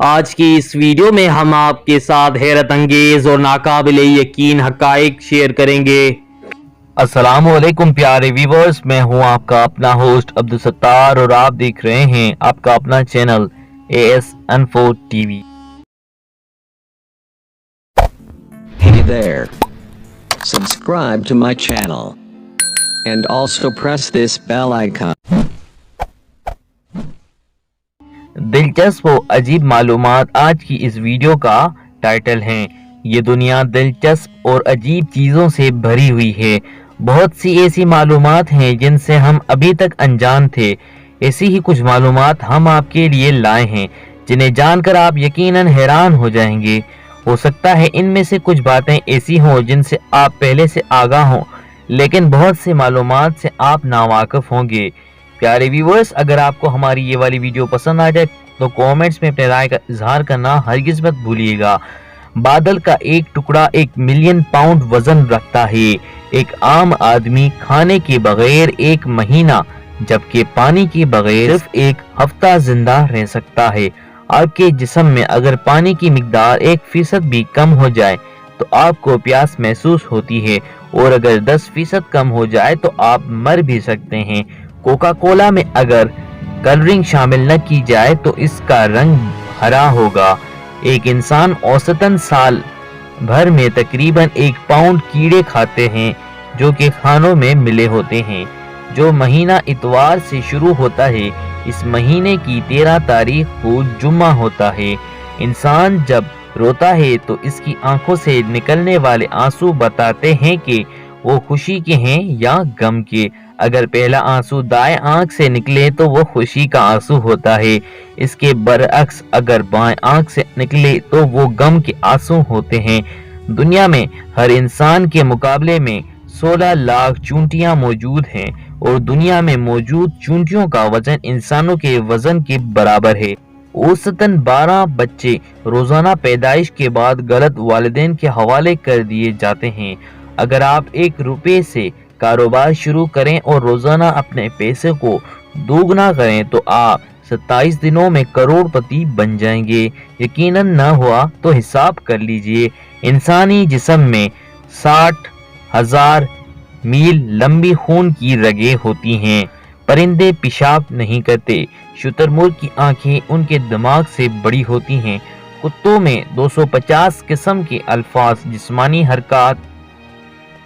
آج کی اس ویڈیو میں ہم آپ کے ساتھ حیرت انگیز اور ناقابل یقین حقائق شیئر کریں گے۔ السلام علیکم پیارے ویورز، میں ہوں آپ کا اپنا ہوسٹ عبدالستار اور آپ دیکھ رہے ہیں آپ کا اپنا channel AS Info TV۔ Hey there. Subscribe to my channel. And also press this bell icon. دلچسپ و عجیب معلومات آج کی اس ویڈیو کا ٹائٹل ہیں۔ یہ دنیا دلچسپ اور عجیب چیزوں سے بھری ہوئی ہے۔ بہت سی ایسی معلومات ہیں جن سے ہم ابھی تک انجان تھے۔ ایسی ہی کچھ معلومات ہم آپ کے لیے لائے ہیں جنہیں جان کر آپ یقیناً حیران ہو جائیں گے۔ ہو سکتا ہے ان میں سے کچھ باتیں ایسی ہوں جن سے آپ پہلے سے آگاہ ہوں، لیکن بہت سے معلومات سے آپ ناواقف ہوں گے۔ پیارے ویورز، اگر آپ کو ہماری یہ والی ویڈیو پسند آ جائے تو کومنٹس میں اپنے رائے کا اظہار کرنا ہرگز مت بھولیے گا۔ بادل کا ایک ٹکڑا 1 ملین پاؤنڈ وزن رکھتا ہے۔ ایک عام آدمی کھانے کے بغیر 1 مہینہ جبکہ پانی کے بغیر صرف 1 ہفتہ زندہ رہ سکتا ہے۔ آپ کے جسم میں اگر پانی کی مقدار 1% بھی کم ہو جائے تو آپ کو پیاس محسوس ہوتی ہے، اور اگر 10% کم ہو جائے تو آپ مر بھی سکتے ہیں۔ کوکا کولا میں اگر کلرنگ شامل نہ کی جائے تو اس کا رنگ ہرا ہوگا۔ ایک انسان اوسطاً سال بھر میں تقریباً 1 پاؤنڈ کیڑے کھاتے ہیں جو کہ کھانوں میں ملے ہوتے ہیں۔ جو مہینہ اتوار سے شروع ہوتا ہے، اس مہینے کی 13 تاریخ کو جمعہ ہوتا ہے۔ انسان جب روتا ہے تو اس کی آنکھوں سے نکلنے والے آنسو بتاتے ہیں کہ وہ خوشی کے ہیں یا غم کے۔ اگر پہلا آنسو دائیں آنکھ سے نکلے تو وہ خوشی کا آنسو ہوتا ہے، اس کے برعکس اگر بائیں آنکھ سے نکلے تو وہ غم کے آنسو ہوتے ہیں۔ دنیا میں ہر انسان کے مقابلے میں 16 لاکھ چونٹیاں موجود ہیں، اور دنیا میں موجود چونٹیوں کا وزن انسانوں کے وزن کے برابر ہے۔ اوسطاً 12 بچے روزانہ پیدائش کے بعد غلط والدین کے حوالے کر دیے جاتے ہیں۔ اگر آپ 1 روپے سے کاروبار شروع کریں اور روزانہ اپنے پیسے کو دوگنا کریں تو آپ 27 دنوں میں کروڑ پتی بن جائیں گے۔ یقیناً نہ ہوا تو حساب کر لیجئے۔ انسانی جسم میں 60,000 میل لمبی خون کی رگیں ہوتی ہیں۔ پرندے پیشاب نہیں کرتے۔ شتر مرغ کی آنکھیں ان کے دماغ سے بڑی ہوتی ہیں۔ کتوں میں 250 قسم کے الفاظ جسمانی حرکات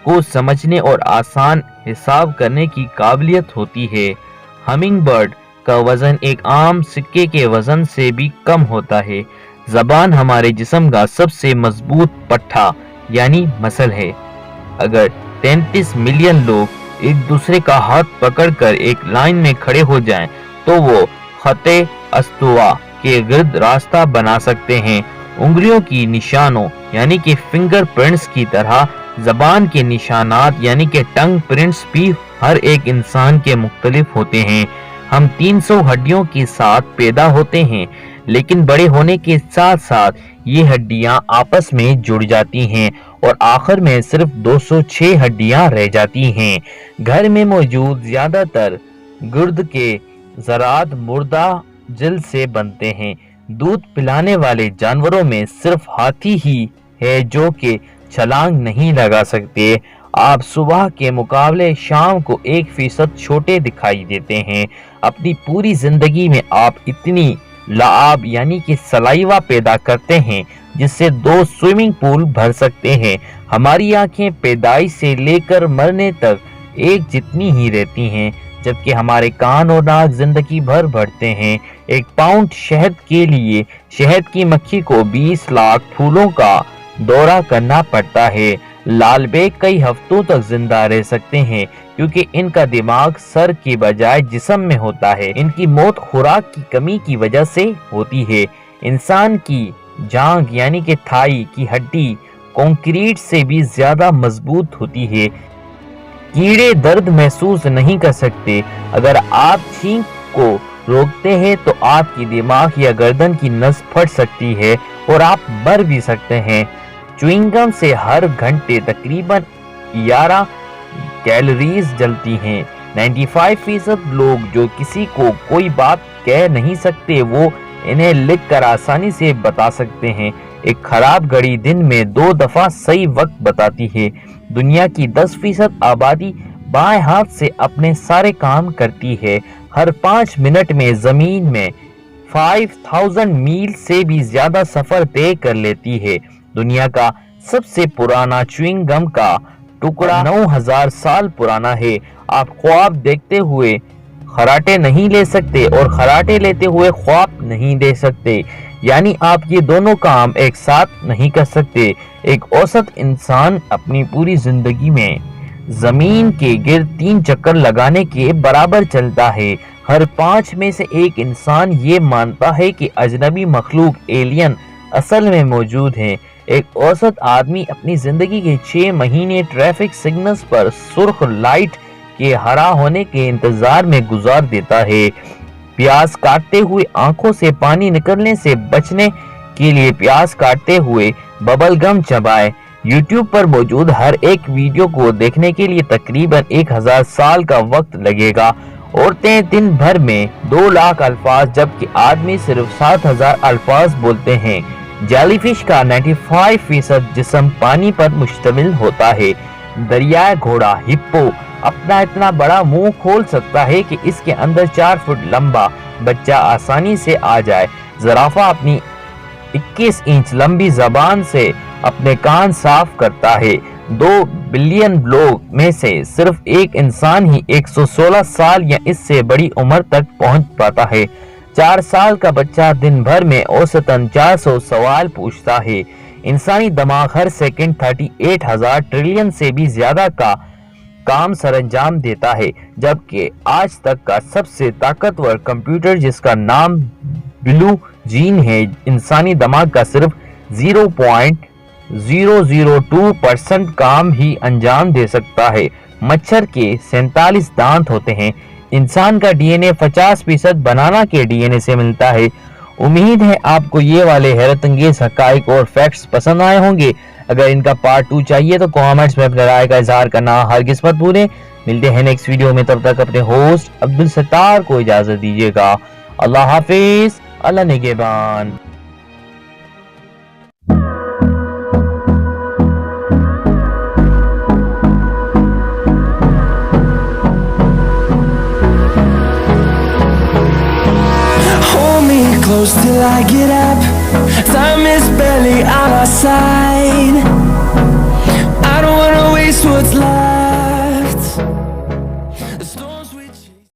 کو سمجھنے اور آسان حساب کرنے کی قابلیت ہوتی ہے۔ ہمنگ برڈ کا وزن ایک عام سکے کے وزن سے بھی کم ہوتا ہے۔ زبان ہمارے جسم کا سب سے مضبوط پٹھا یعنی مسل ہے۔ اگر 33 ملین لوگ ایک دوسرے کا ہاتھ پکڑ کر ایک لائن میں کھڑے ہو جائیں تو وہ خط استوا کے گرد راستہ بنا سکتے ہیں۔ انگلیوں کی نشانوں یعنی کہ فنگر پرنٹس کی طرح زبان کے نشانات یعنی کہ ٹنگ پرنٹس بھی ہر ایک انسان کے مختلف ہوتے ہیں۔ ہم 300 ہڈیوں کے ساتھ پیدا ہوتے ہیں، لیکن بڑے ہونے کے ساتھ ساتھ یہ ہڈیاں آپس میں جڑ جاتی ہیں اور آخر میں صرف 206 ہڈیاں رہ جاتی ہیں۔ گھر میں موجود زیادہ تر گرد کے ذرات مردہ جلد سے بنتے ہیں۔ دودھ پلانے والے جانوروں میں صرف ہاتھی ہی ہے جو کہ چھلانگ نہیں لگا سکتے۔ آپ صبح کے مقابلے شام کو 1% چھوٹے دکھائی دیتے ہیں۔ اپنی پوری زندگی میں آپ اتنی لعاب یعنی کہ سلائیوا پیدا کرتے ہیں جس سے 2 سوئمنگ پول بھر سکتے ہیں۔ ہماری آنکھیں پیدائش سے لے کر مرنے تک ایک جتنی ہی رہتی ہیں، جبکہ ہمارے کان اور ناک زندگی بھر بڑھتے ہیں۔ 1 پاؤنڈ شہد کے لیے شہد کی مکھی کو 20 لاکھ پھولوں کا دورہ کرنا پڑتا ہے۔ لال بیگ کئی ہفتوں تک زندہ رہ سکتے ہیں کیونکہ ان کا دماغ سر کے بجائے جسم میں ہوتا ہے۔ ان کی موت خوراک کی کمی کی وجہ سے ہوتی ہے۔ انسان کی جانگ یعنی کہ تھائی کی ہڈی کنکریٹ سے بھی زیادہ مضبوط ہوتی ہے۔ کیڑے درد محسوس نہیں کر سکتے۔ اگر آپ چھینک کو روکتے ہیں تو آپ کی دماغ یا گردن کی نس پھٹ سکتی ہے اور آپ مر بھی سکتے ہیں۔ چوئنگم سے ہر گھنٹے تقریباً 11 کیلوریز جلتی ہیں۔ 95% لوگ جو کسی کو کوئی بات کہہ نہیں سکتے وہ انہیں لکھ کر آسانی سے بتا سکتے ہیں۔ ایک خراب گھڑی دن میں 2 دفعہ صحیح وقت بتاتی ہے۔ دنیا کی 10% آبادی بائیں ہاتھ سے اپنے سارے کام کرتی ہے۔ ہر 5 منٹ میں زمین میں 5000 میل سے بھی زیادہ سفر طے کر لیتی ہے۔ دنیا کا سب سے پرانا چیونگ گم کا ٹکڑا 9000 سال پرانا ہے۔ آپ خواب دیکھتے ہوئے خراٹے نہیں لے سکتے اور خراٹے لیتے ہوئے خواب نہیں دے سکتے، یعنی آپ یہ دونوں کام ایک ساتھ نہیں کر سکتے۔ ایک اوسط انسان اپنی پوری زندگی میں زمین کے گرد 3 چکر لگانے کے برابر چلتا ہے۔ ہر 5 میں سے ایک انسان یہ مانتا ہے کہ اجنبی مخلوق ایلین اصل میں موجود ہیں۔ ایک اوسط آدمی اپنی زندگی کے 6 مہینے ٹریفک سگنلز پر سرخ لائٹ کے ہرا ہونے کے انتظار میں گزار دیتا ہے۔ پیاز کاٹتے ہوئے آنکھوں سے پانی نکلنے سے بچنے کے لیے پیاز کاٹتے ہوئے ببل گم چبائے۔ یوٹیوب پر موجود ہر ایک ویڈیو کو دیکھنے کے لیے تقریباً 1000 سال کا وقت لگے گا۔ عورتیں دن بھر میں 2 لاکھ الفاظ جبکہ آدمی صرف 7000 الفاظ بولتے ہیں۔ جیلی فش کا 95% جسم پانی پر مشتمل ہوتا ہے۔ دریائے گھوڑا ہپو اپنا اتنا بڑا منہ کھول سکتا ہے کہ اس کے اندر 4 فٹ لمبا بچہ آسانی سے آ جائے۔ زرافہ اپنی 21 انچ لمبی زبان سے اپنے کان صاف کرتا ہے۔ 2 بلین لوگ میں سے صرف ایک انسان ہی 116 سال یا اس سے بڑی عمر تک پہنچ پاتا ہے۔ 4 سال کا بچہ دن بھر میں اوسطاً 400 سوال پوچھتا ہے۔ انسانی دماغ ہر سیکنڈ 38,000 ٹریلین سے بھی زیادہ کا کام سر انجام دیتا ہے، جبکہ آج تک کا سب سے طاقتور کمپیوٹر جس کا نام بلو جین ہے، انسانی دماغ کا صرف 0.002% کام ہی انجام دے سکتا ہے۔ مچھر کے 47 دانت ہوتے ہیں۔ انسان کا ڈی این اے 50% بنانا کے ڈی این اے سے ملتا ہے۔ امید ہے آپ کو یہ والے حیرت انگیز حقائق اور فیکٹس پسند آئے ہوں گے۔ اگر ان کا پارٹ 2 چاہیے تو کامنٹس میں اپنے رائے کا اظہار کرنا ہرگز مت بھولیں۔ ملتے ہیں نیکسٹ ویڈیو میں، تب تک اپنے ہوسٹ عبدالستار کو اجازت دیجیے گا۔ اللہ حافظ، اللہ نگہبان۔ Close till I get up. Time is barely on our side. I don't wanna waste what's left. The storms we